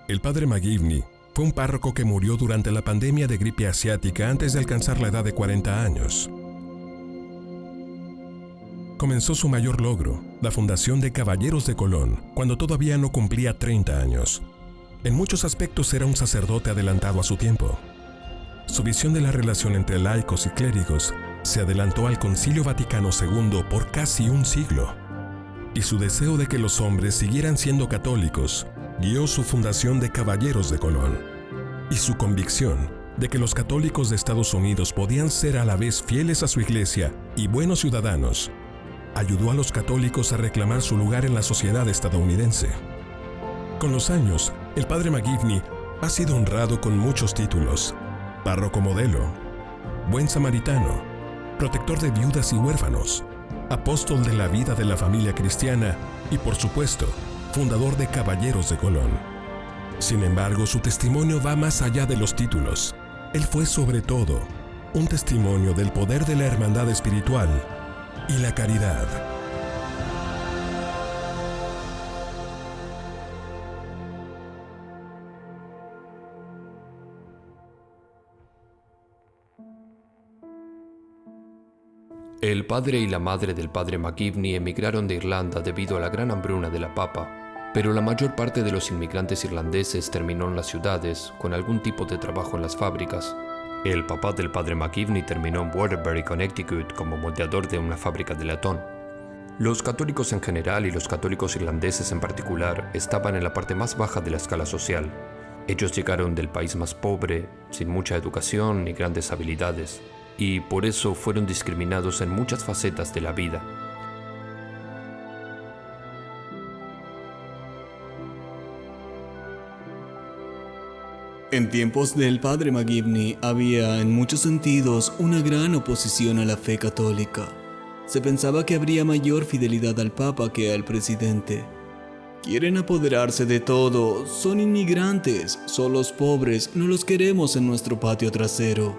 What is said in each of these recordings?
El padre McGivney fue un párroco que murió durante la pandemia de gripe asiática antes de alcanzar la edad de 40 años. Comenzó su mayor logro, la fundación de Caballeros de Colón, cuando todavía no cumplía 30 años. En muchos aspectos era un sacerdote adelantado a su tiempo. Su visión de la relación entre laicos y clérigos se adelantó al Concilio Vaticano II por casi un siglo. Y su deseo de que los hombres siguieran siendo católicos guió su fundación de Caballeros de Colón. Y su convicción de que los católicos de Estados Unidos podían ser a la vez fieles a su iglesia y buenos ciudadanos ayudó a los católicos a reclamar su lugar en la sociedad estadounidense. Con los años, el padre McGivney ha sido honrado con muchos títulos: párroco modelo, buen samaritano, protector de viudas y huérfanos, apóstol de la vida de la familia cristiana y, por supuesto, fundador de Caballeros de Colón. Sin embargo, su testimonio va más allá de los títulos. Él fue, sobre todo, un testimonio del poder de la hermandad espiritual y la caridad. El padre y la madre del padre McGivney emigraron de Irlanda debido a la gran hambruna de la papa, pero la mayor parte de los inmigrantes irlandeses terminó en las ciudades con algún tipo de trabajo en las fábricas. El papá del padre McGivney terminó en Waterbury, Connecticut, como moldeador de una fábrica de latón. Los católicos en general y los católicos irlandeses en particular estaban en la parte más baja de la escala social. Ellos llegaron del país más pobre, sin mucha educación ni grandes habilidades, y por eso fueron discriminados en muchas facetas de la vida. En tiempos del padre McGivney había, en muchos sentidos, una gran oposición a la fe católica. Se pensaba que habría mayor fidelidad al Papa que al presidente. Quieren apoderarse de todo, son inmigrantes, son los pobres, no los queremos en nuestro patio trasero.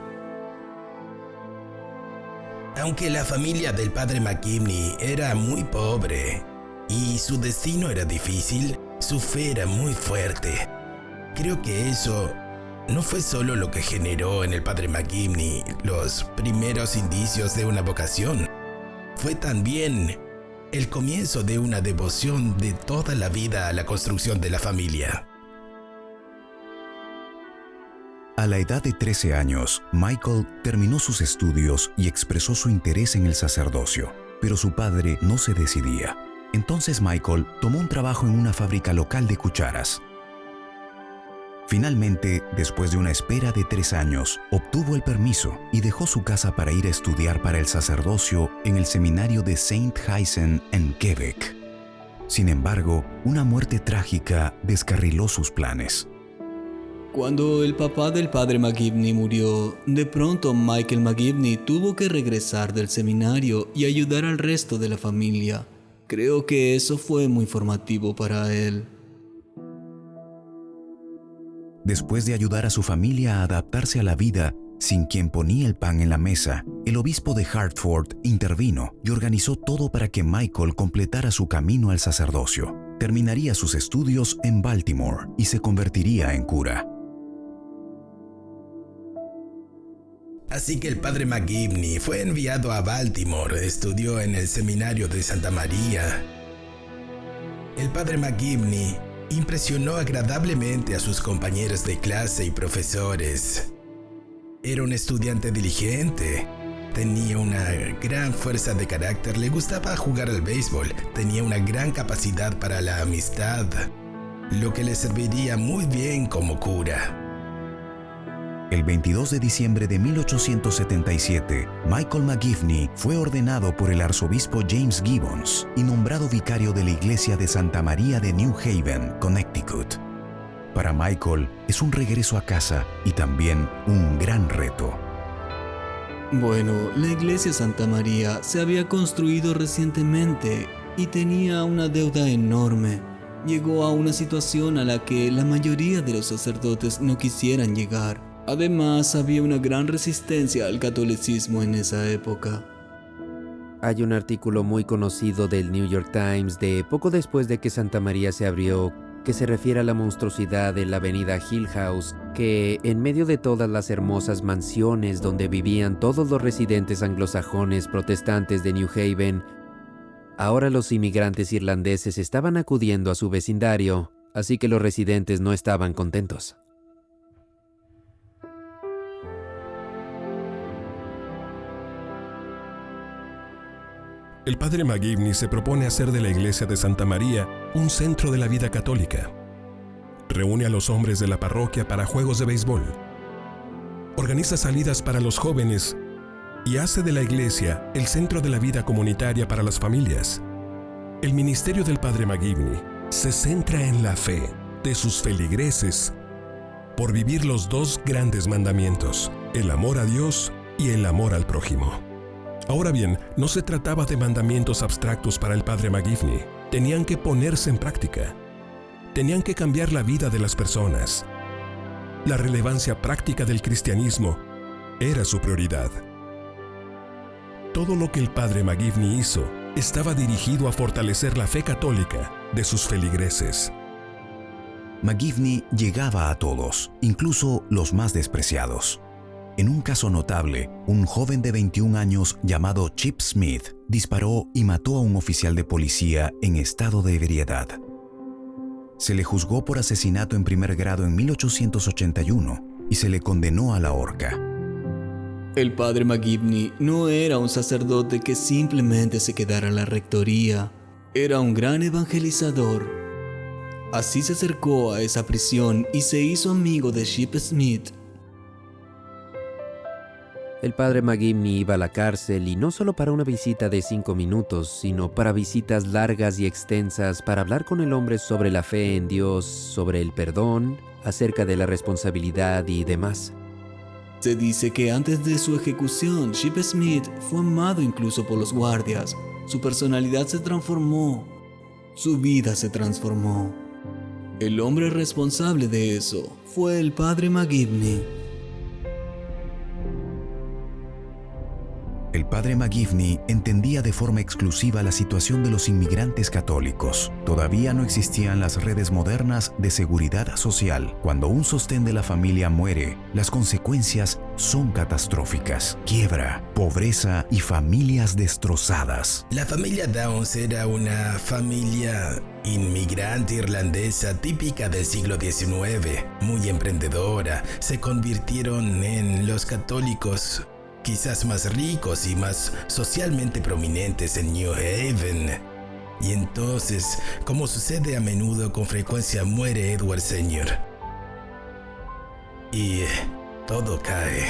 Aunque la familia del padre McGivney era muy pobre y su destino era difícil, su fe era muy fuerte. Creo que eso no fue solo lo que generó en el padre McGivney los primeros indicios de una vocación. Fue también el comienzo de una devoción de toda la vida a la construcción de la familia. A la edad de 13 años, Michael terminó sus estudios y expresó su interés en el sacerdocio, pero su padre no se decidía. Entonces Michael tomó un trabajo en una fábrica local de cucharas. Finalmente, después de una espera de 3 años, obtuvo el permiso y dejó su casa para ir a estudiar para el sacerdocio en el seminario de Saint-Hyacinthe en Quebec. Sin embargo, una muerte trágica descarriló sus planes. Cuando el papá del padre McGivney murió, de pronto Michael McGivney tuvo que regresar del seminario y ayudar al resto de la familia. Creo que eso fue muy formativo para él. Después de ayudar a su familia a adaptarse a la vida sin quien ponía el pan en la mesa, el obispo de Hartford intervino y organizó todo para que Michael completara su camino al sacerdocio. Terminaría sus estudios en Baltimore y se convertiría en cura. Así que el padre McGivney fue enviado a Baltimore, estudió en el seminario de Santa María. El padre McGivney impresionó agradablemente a sus compañeros de clase y profesores. Era un estudiante diligente, tenía una gran fuerza de carácter, le gustaba jugar al béisbol, tenía una gran capacidad para la amistad, lo que le serviría muy bien como cura. El 22 de diciembre de 1877, Michael McGivney fue ordenado por el arzobispo James Gibbons y nombrado vicario de la iglesia de Santa María de New Haven, Connecticut. Para Michael, es un regreso a casa y también un gran reto. Bueno, la iglesia Santa María se había construido recientemente y tenía una deuda enorme. Llegó a una situación a la que la mayoría de los sacerdotes no quisieran llegar. Además, había una gran resistencia al catolicismo en esa época. Hay un artículo muy conocido del New York Times de poco después de que Santa María se abrió que se refiere a la monstruosidad de la avenida Hill House, que en medio de todas las hermosas mansiones donde vivían todos los residentes anglosajones protestantes de New Haven, ahora los inmigrantes irlandeses estaban acudiendo a su vecindario, así que los residentes no estaban contentos. El padre McGivney se propone hacer de la iglesia de Santa María un centro de la vida católica. Reúne a los hombres de la parroquia para juegos de béisbol. Organiza salidas para los jóvenes y hace de la iglesia el centro de la vida comunitaria para las familias. El ministerio del padre McGivney se centra en la fe de sus feligreses por vivir los dos grandes mandamientos, el amor a Dios y el amor al prójimo. Ahora bien, no se trataba de mandamientos abstractos para el padre McGivney. Tenían que ponerse en práctica. Tenían que cambiar la vida de las personas. La relevancia práctica del cristianismo era su prioridad. Todo lo que el padre McGivney hizo estaba dirigido a fortalecer la fe católica de sus feligreses. McGivney llegaba a todos, incluso los más despreciados. En un caso notable, un joven de 21 años llamado Chip Smith disparó y mató a un oficial de policía en estado de ebriedad. Se le juzgó por asesinato en primer grado en 1881 y se le condenó a la horca. El padre McGivney no era un sacerdote que simplemente se quedara en la rectoría. Era un gran evangelizador. Así se acercó a esa prisión y se hizo amigo de Chip Smith. El padre McGivney iba a la cárcel y no solo para una visita de 5 minutos, sino para visitas largas y extensas para hablar con el hombre sobre la fe en Dios, sobre el perdón, acerca de la responsabilidad y demás. Se dice que antes de su ejecución, Chip Smith fue amado incluso por los guardias. Su personalidad se transformó. Su vida se transformó. El hombre responsable de eso fue el padre McGivney. El padre McGivney entendía de forma exclusiva la situación de los inmigrantes católicos. Todavía no existían las redes modernas de seguridad social. Cuando un sostén de la familia muere, las consecuencias son catastróficas. Quiebra, pobreza y familias destrozadas. La familia Downs era una familia inmigrante irlandesa típica del siglo XIX, muy emprendedora. Se convirtieron en los católicos quizás más ricos y más socialmente prominentes en New Haven. Y entonces, como sucede a menudo, con frecuencia muere Edward Sr. Y todo cae.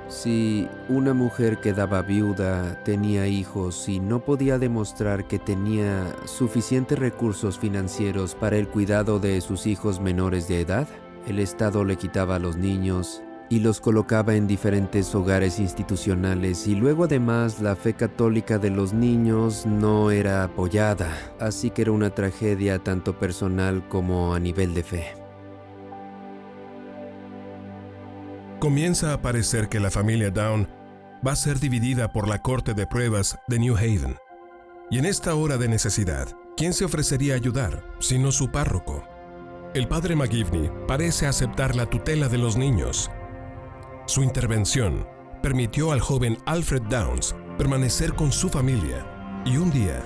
Si una mujer quedaba viuda, tenía hijos y no podía demostrar que tenía suficientes recursos financieros para el cuidado de sus hijos menores de edad, el Estado le quitaba a los niños y los colocaba en diferentes hogares institucionales, y luego además la fe católica de los niños no era apoyada, así que era una tragedia tanto personal como a nivel de fe. Comienza a parecer que la familia Down va a ser dividida por la corte de pruebas de New Haven. Y en esta hora de necesidad, ¿quién se ofrecería a ayudar, sino su párroco? El padre McGivney parece aceptar la tutela de los niños. Su intervención permitió al joven Alfred Downs permanecer con su familia y un día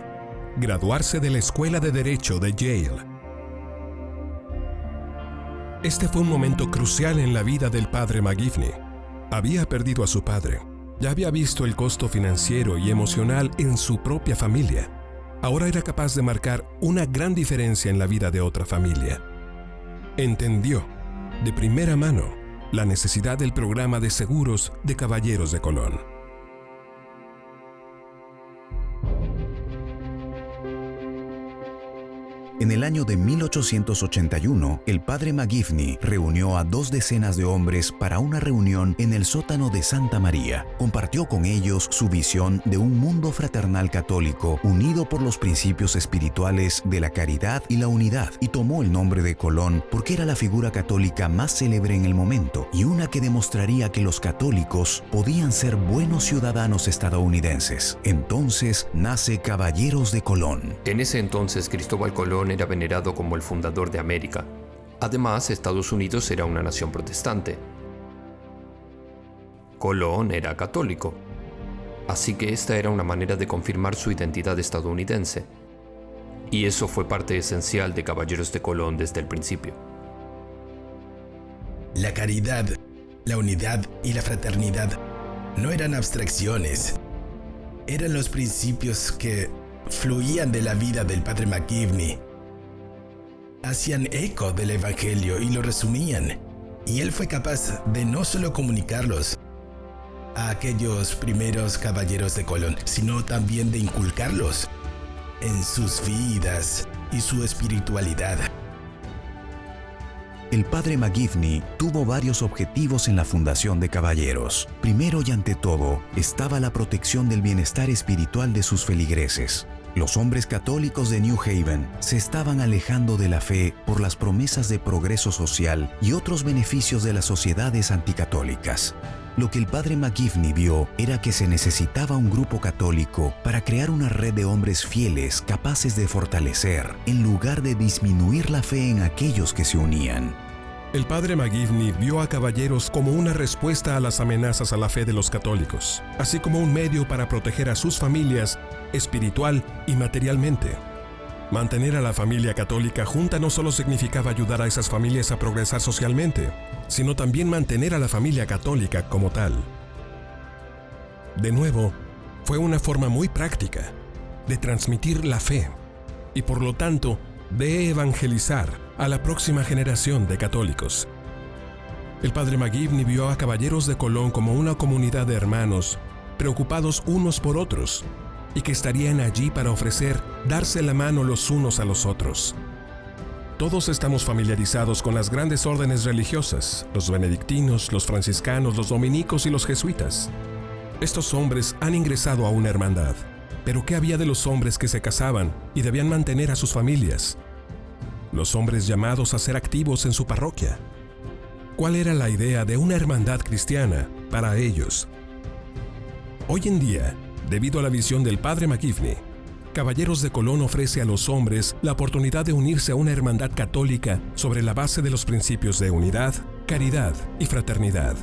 graduarse de la Escuela de Derecho de Yale. Este fue un momento crucial en la vida del padre McGivney. Había perdido a su padre. Ya había visto el costo financiero y emocional en su propia familia. Ahora era capaz de marcar una gran diferencia en la vida de otra familia. Entendió de primera mano la necesidad del programa de seguros de Caballeros de Colón. En el año de 1881, el padre McGivney reunió a 20 de hombres para una reunión en el sótano de Santa María. Compartió con ellos su visión de un mundo fraternal católico unido por los principios espirituales de la caridad y la unidad, y tomó el nombre de Colón porque era la figura católica más célebre en el momento y una que demostraría que los católicos podían ser buenos ciudadanos estadounidenses. Entonces nace Caballeros de Colón. En ese entonces Cristóbal Colón era venerado como el fundador de América. Además, Estados Unidos era una nación protestante. Colón era católico. Así que esta era una manera de confirmar su identidad estadounidense. Y eso fue parte esencial de Caballeros de Colón desde el principio. La caridad, la unidad y la fraternidad no eran abstracciones. Eran los principios que fluían de la vida del padre McGivney. Hacían eco del Evangelio y lo resumían. Y él fue capaz de no solo comunicarlos a aquellos primeros caballeros de Colón, sino también de inculcarlos en sus vidas y su espiritualidad. El padre McGivney tuvo varios objetivos en la fundación de Caballeros. Primero y ante todo, estaba la protección del bienestar espiritual de sus feligreses. Los hombres católicos de New Haven se estaban alejando de la fe por las promesas de progreso social y otros beneficios de las sociedades anticatólicas. Lo que el padre McGivney vio era que se necesitaba un grupo católico para crear una red de hombres fieles capaces de fortalecer, en lugar de disminuir la fe en aquellos que se unían. El padre McGivney vio a Caballeros como una respuesta a las amenazas a la fe de los católicos, así como un medio para proteger a sus familias espiritual y materialmente. Mantener a la familia católica junta no solo significaba ayudar a esas familias a progresar socialmente, sino también mantener a la familia católica como tal. De nuevo, fue una forma muy práctica de transmitir la fe y por lo tanto de evangelizar a la próxima generación de católicos. El padre McGivney vio a Caballeros de Colón como una comunidad de hermanos preocupados unos por otros y que estarían allí para ofrecer darse la mano los unos a los otros. Todos estamos familiarizados con las grandes órdenes religiosas, los benedictinos, los franciscanos, los dominicos y los jesuitas. Estos hombres han ingresado a una hermandad. Pero ¿qué había de los hombres que se casaban y debían mantener a sus familias? Los hombres llamados a ser activos en su parroquia. ¿Cuál era la idea de una hermandad cristiana para ellos? Hoy en día, debido a la visión del padre McGivney, Caballeros de Colón ofrece a los hombres la oportunidad de unirse a una hermandad católica sobre la base de los principios de unidad, caridad y fraternidad.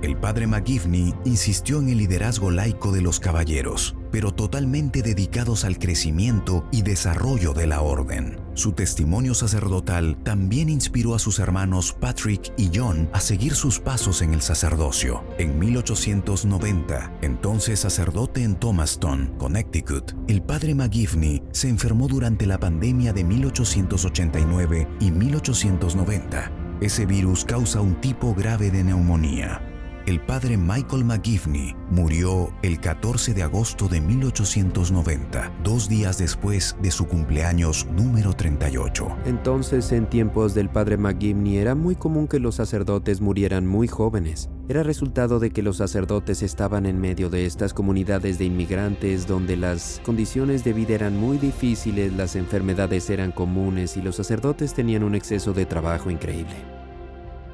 El padre McGivney insistió en el liderazgo laico de los caballeros, pero totalmente dedicados al crecimiento y desarrollo de la orden. Su testimonio sacerdotal también inspiró a sus hermanos Patrick y John a seguir sus pasos en el sacerdocio. En 1890, entonces sacerdote en Thomaston, Connecticut, el padre McGivney se enfermó durante la pandemia de 1889 y 1890. Ese virus causa un tipo grave de neumonía. El padre Michael McGivney murió el 14 de agosto de 1890, 2 días después de su cumpleaños número 38. Entonces, en tiempos del padre McGivney, era muy común que los sacerdotes murieran muy jóvenes. Era resultado de que los sacerdotes estaban en medio de estas comunidades de inmigrantes donde las condiciones de vida eran muy difíciles, las enfermedades eran comunes y los sacerdotes tenían un exceso de trabajo increíble.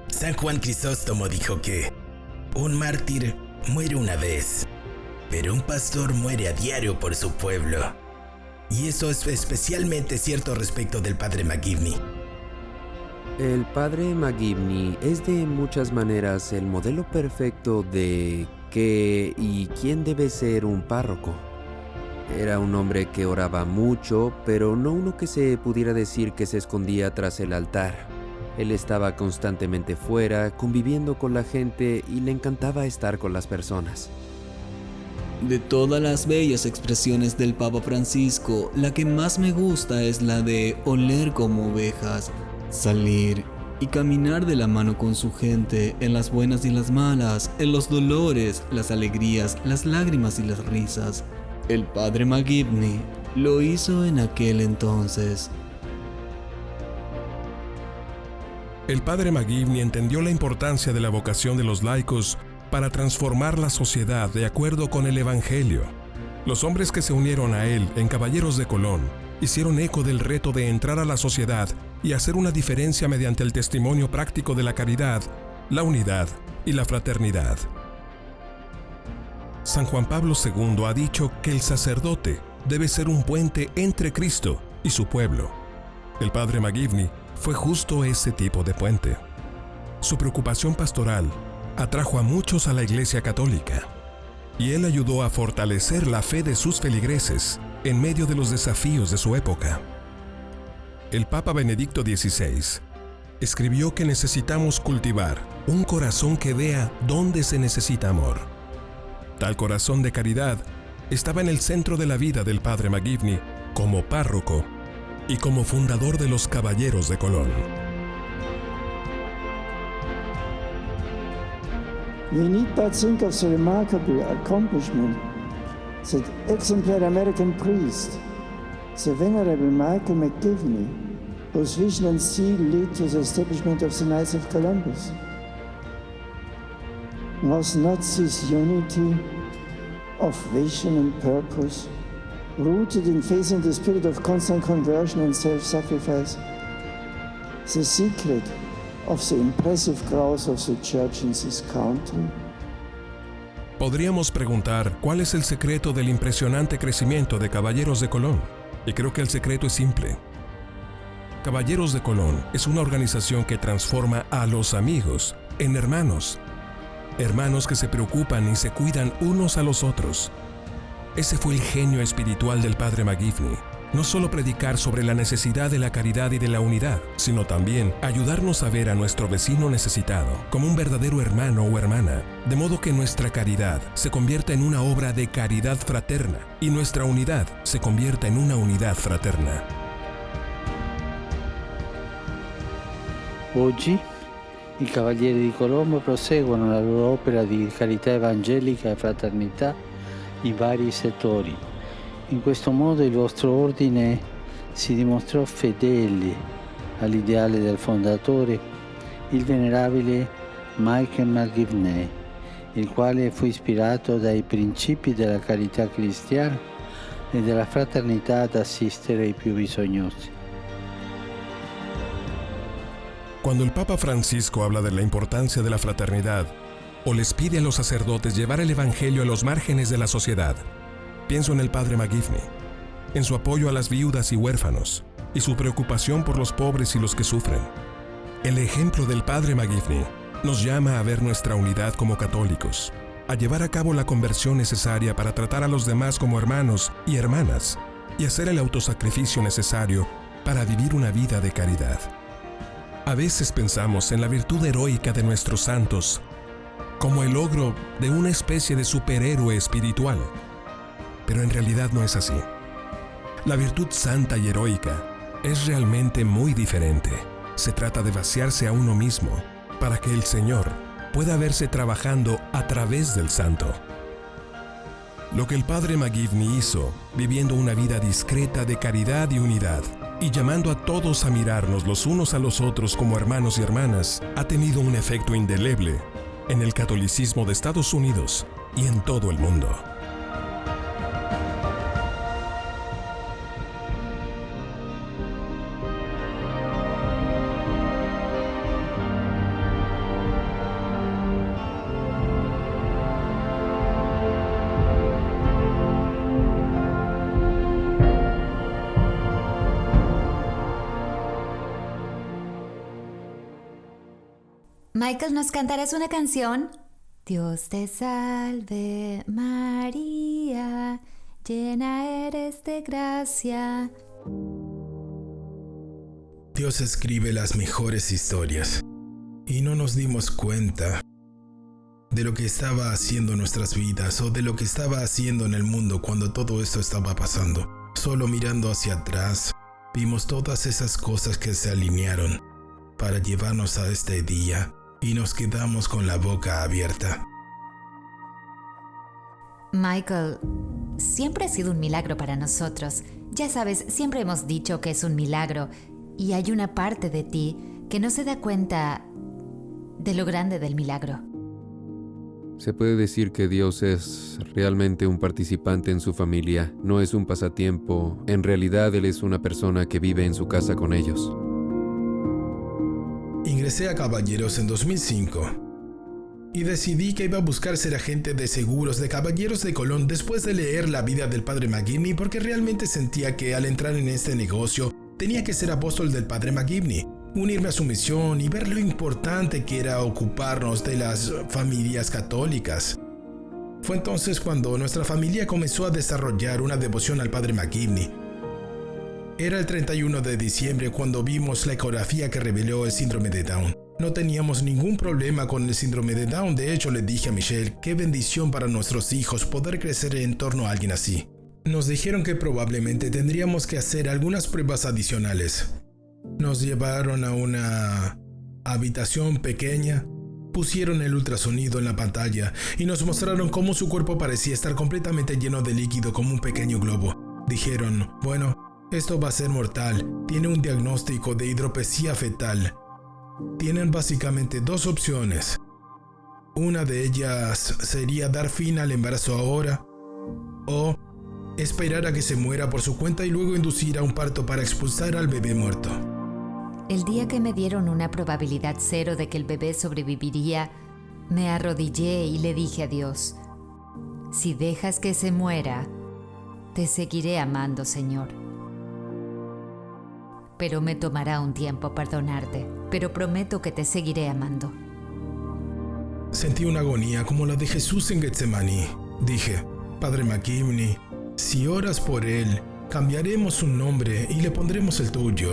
San Juan Crisóstomo dijo que un mártir muere una vez, pero un pastor muere a diario por su pueblo. Y eso es especialmente cierto respecto del padre McGivney. El padre McGivney es de muchas maneras el modelo perfecto de qué y quién debe ser un párroco. Era un hombre que oraba mucho, pero no uno que se pudiera decir que se escondía tras el altar. Él estaba constantemente fuera, conviviendo con la gente y le encantaba estar con las personas. De todas las bellas expresiones del Papa Francisco, la que más me gusta es la de oler como ovejas, salir y caminar de la mano con su gente en las buenas y las malas, en los dolores, las alegrías, las lágrimas y las risas. El padre McGivney lo hizo en aquel entonces. El padre McGivney entendió la importancia de la vocación de los laicos para transformar la sociedad de acuerdo con el Evangelio. Los hombres que se unieron a él en Caballeros de Colón hicieron eco del reto de entrar a la sociedad y hacer una diferencia mediante el testimonio práctico de la caridad, la unidad y la fraternidad. San Juan Pablo II ha dicho que el sacerdote debe ser un puente entre Cristo y su pueblo. El padre McGivney fue justo ese tipo de puente. Su preocupación pastoral atrajo a muchos a la Iglesia Católica, y él ayudó a fortalecer la fe de sus feligreses en medio de los desafíos de su época. El Papa Benedicto XVI escribió que necesitamos cultivar un corazón que vea dónde se necesita amor. Tal corazón de caridad estaba en el centro de la vida del padre McGivney como párroco y como fundador de los Caballeros de Colón. We need but think of the remarkable accomplishment that exemplary American priest, the Venerable Michael McGivney, whose vision and zeal lead to the establishment of the Knights of Columbus. Was not this unity of vision and purpose, rooted in faith in the spirit of constant conversion and self-sacrifice, the secret of the impressive growth of the church in this country? Podríamos preguntar cuál es el secreto del impresionante crecimiento de Caballeros de Colón, y creo que el secreto es simple. Caballeros de Colón es una organización que transforma a los amigos en hermanos, hermanos que se preocupan y se cuidan unos a los otros. Ese fue el genio espiritual del padre McGivney. No solo predicar sobre la necesidad de la caridad y de la unidad, sino también ayudarnos a ver a nuestro vecino necesitado como un verdadero hermano o hermana, de modo que nuestra caridad se convierta en una obra de caridad fraterna y nuestra unidad se convierta en una unidad fraterna. Oggi i Cavalieri di Colombo proseguono la loro opera di carità evangelica e fraternità in vari settori. In questo modo il vostro ordine si dimostrò fedele all'ideale del fondatore, il venerabile Michael McGivney, il quale fu ispirato dai principi della carità cristiana e della fraternità ad assistere i più bisognosi. Cuando el Papa Francisco habla de la importancia de la fraternidad o les pide a los sacerdotes llevar el Evangelio a los márgenes de la sociedad, pienso en el padre McGivney, en su apoyo a las viudas y huérfanos y su preocupación por los pobres y los que sufren. El ejemplo del padre McGivney nos llama a ver nuestra unidad como católicos, a llevar a cabo la conversión necesaria para tratar a los demás como hermanos y hermanas y hacer el autosacrificio necesario para vivir una vida de caridad. A veces pensamos en la virtud heroica de nuestros santos como el logro de una especie de superhéroe espiritual, pero en realidad no es así. La virtud santa y heroica es realmente muy diferente. Se trata de vaciarse a uno mismo para que el Señor pueda verse trabajando a través del santo. Lo que el padre McGivney hizo, viviendo una vida discreta de caridad y unidad, y llamando a todos a mirarnos los unos a los otros como hermanos y hermanas, ha tenido un efecto indeleble en el catolicismo de Estados Unidos y en todo el mundo. Michael, ¿nos cantarás una canción? Dios te salve, María, llena eres de gracia. Dios escribe las mejores historias y no nos dimos cuenta de lo que estaba haciendo en nuestras vidas o de lo que estaba haciendo en el mundo cuando todo esto estaba pasando. Solo mirando hacia atrás, vimos todas esas cosas que se alinearon para llevarnos a este día. Y nos quedamos con la boca abierta. Michael, siempre ha sido un milagro para nosotros Ya sabes, siempre hemos dicho que es un milagro y hay una parte de ti que no se da cuenta de lo grande del milagro. Se puede decir que Dios es realmente un participante en su familia, no es un pasatiempo. En realidad, Él es una persona que vive en su casa con ellos. Ingresé a Caballeros en 2005 y decidí que iba a buscar ser agente de seguros de Caballeros de Colón después de leer la vida del padre McGivney, porque realmente sentía que al entrar en este negocio tenía que ser apóstol del padre McGivney, unirme a su misión y ver lo importante que era ocuparnos de las familias católicas. Fue entonces cuando nuestra familia comenzó a desarrollar una devoción al padre McGivney. Era el 31 de diciembre cuando vimos la ecografía que reveló el síndrome de Down. No teníamos ningún problema con el síndrome de Down. De hecho, le dije a Michelle, qué bendición para nuestros hijos poder crecer en torno a alguien así. Nos dijeron que probablemente tendríamos que hacer algunas pruebas adicionales. Nos llevaron a una habitación pequeña, pusieron el ultrasonido en la pantalla y nos mostraron cómo su cuerpo parecía estar completamente lleno de líquido como un pequeño globo. Dijeron, bueno, esto va a ser mortal, tiene un diagnóstico de hidropesía fetal. Tienen básicamente dos opciones. Una de ellas sería dar fin al embarazo ahora o esperar a que se muera por su cuenta y luego inducir a un parto para expulsar al bebé muerto. El día que me dieron una probabilidad 0 de que el bebé sobreviviría, me arrodillé y le dije a Dios, si dejas que se muera, te seguiré amando, Señor. Pero me tomará un tiempo perdonarte, pero prometo que te seguiré amando. Sentí una agonía como la de Jesús en Getsemaní. Dije, Padre McGivney, si oras por él, cambiaremos su nombre y le pondremos el tuyo.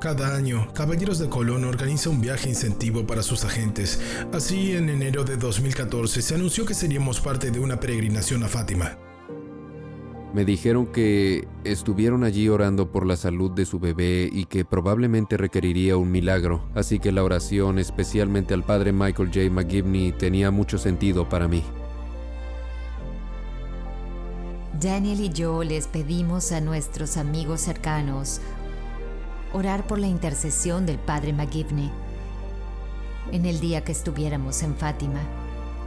Cada año, Caballeros de Colón organiza un viaje incentivo para sus agentes. Así, en enero de 2014, se anunció que seríamos parte de una peregrinación a Fátima. Me dijeron que estuvieron allí orando por la salud de su bebé y que probablemente requeriría un milagro, así que la oración, especialmente al padre Michael J. McGivney, tenía mucho sentido para mí. Daniel y yo les pedimos a nuestros amigos cercanos orar por la intercesión del padre McGivney. En el día que estuviéramos en Fátima,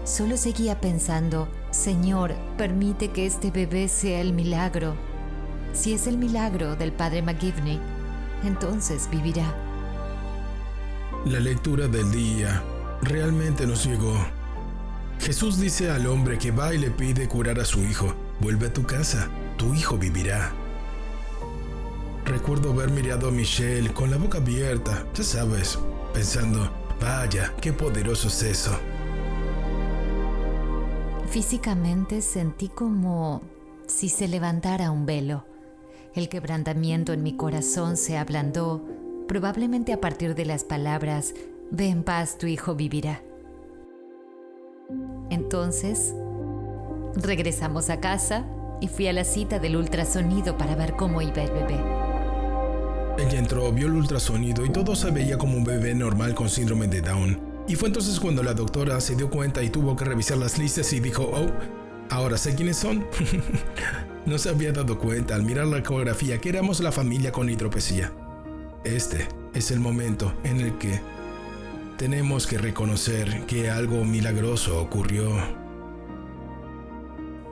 solo seguía pensando, Señor, permite que este bebé sea el milagro. Si es el milagro del padre McGivney, entonces vivirá. La lectura del día realmente nos llegó. Jesús dice al hombre que va y le pide curar a su hijo, vuelve a tu casa, tu hijo vivirá. Recuerdo haber mirado a Michelle con la boca abierta, ya sabes, pensando, vaya, qué poderoso es eso. Físicamente sentí como si se levantara un velo. El quebrantamiento en mi corazón se ablandó, probablemente a partir de las palabras, ve en paz, tu hijo vivirá. Entonces, regresamos a casa y fui a la cita del ultrasonido para ver cómo iba el bebé. Ella entró, vio el ultrasonido y todo se veía como un bebé normal con síndrome de Down. Y fue entonces cuando la doctora se dio cuenta y tuvo que revisar las listas y dijo, oh, ahora sé quiénes son. No se había dado cuenta al mirar la ecografía que éramos la familia con hidropesía. Este es el momento en el que tenemos que reconocer que algo milagroso ocurrió.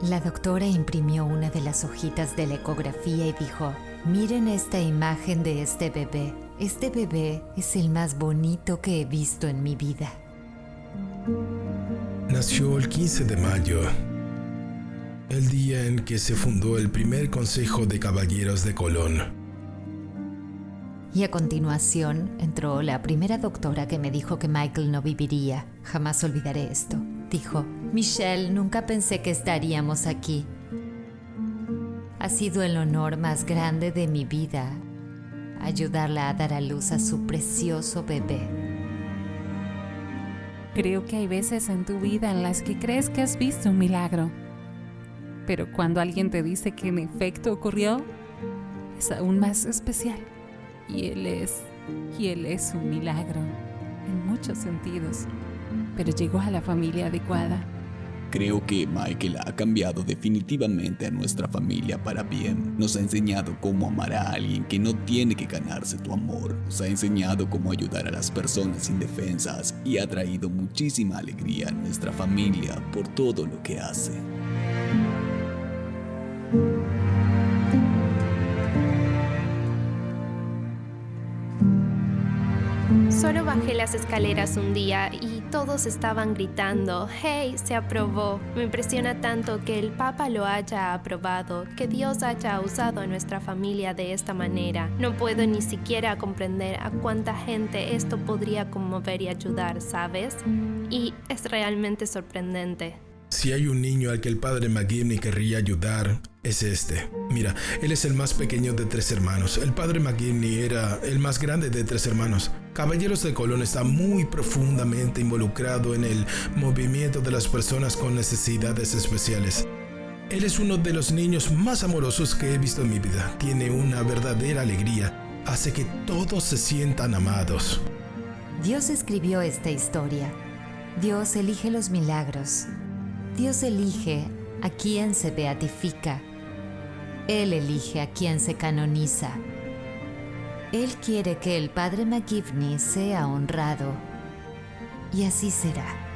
La doctora imprimió una de las hojitas de la ecografía y dijo, miren esta imagen de este bebé. Este bebé es el más bonito que he visto en mi vida. Nació el 15 de mayo, el día en que se fundó el primer Consejo de Caballeros de Colón. Y a continuación entró la primera doctora que me dijo que Michael no viviría. Jamás olvidaré esto. Dijo, Michelle, nunca pensé que estaríamos aquí. Ha sido el honor más grande de mi vida, ayudarla a dar a luz a su precioso bebé. Creo que hay veces en tu vida en las que crees que has visto un milagro, pero cuando alguien te dice que en efecto ocurrió, es aún más especial. Y él es un milagro, en muchos sentidos, pero llegó a la familia adecuada. Creo que Michael ha cambiado definitivamente a nuestra familia para bien. Nos ha enseñado cómo amar a alguien que no tiene que ganarse tu amor. Nos ha enseñado cómo ayudar a las personas indefensas y ha traído muchísima alegría a nuestra familia por todo lo que hace. Solo bajé las escaleras un día y todos estaban gritando, ¡Hey, se aprobó! Me impresiona tanto que el Papa lo haya aprobado, que Dios haya usado a nuestra familia de esta manera. No puedo ni siquiera comprender a cuánta gente esto podría conmover y ayudar, ¿sabes? Y es realmente sorprendente. Si hay un niño al que el padre McGivney querría ayudar, es este. Mira, él es el más pequeño de 3 hermanos. El padre McGivney era el más grande de 3 hermanos. Caballeros de Colón está muy profundamente involucrado en el movimiento de las personas con necesidades especiales. Él es uno de los niños más amorosos que he visto en mi vida. Tiene una verdadera alegría. Hace que todos se sientan amados. Dios escribió esta historia. Dios elige los milagros. Dios elige a quien se beatifica. Él elige a quien se canoniza. Él quiere que el padre McGivney sea honrado. Y así será.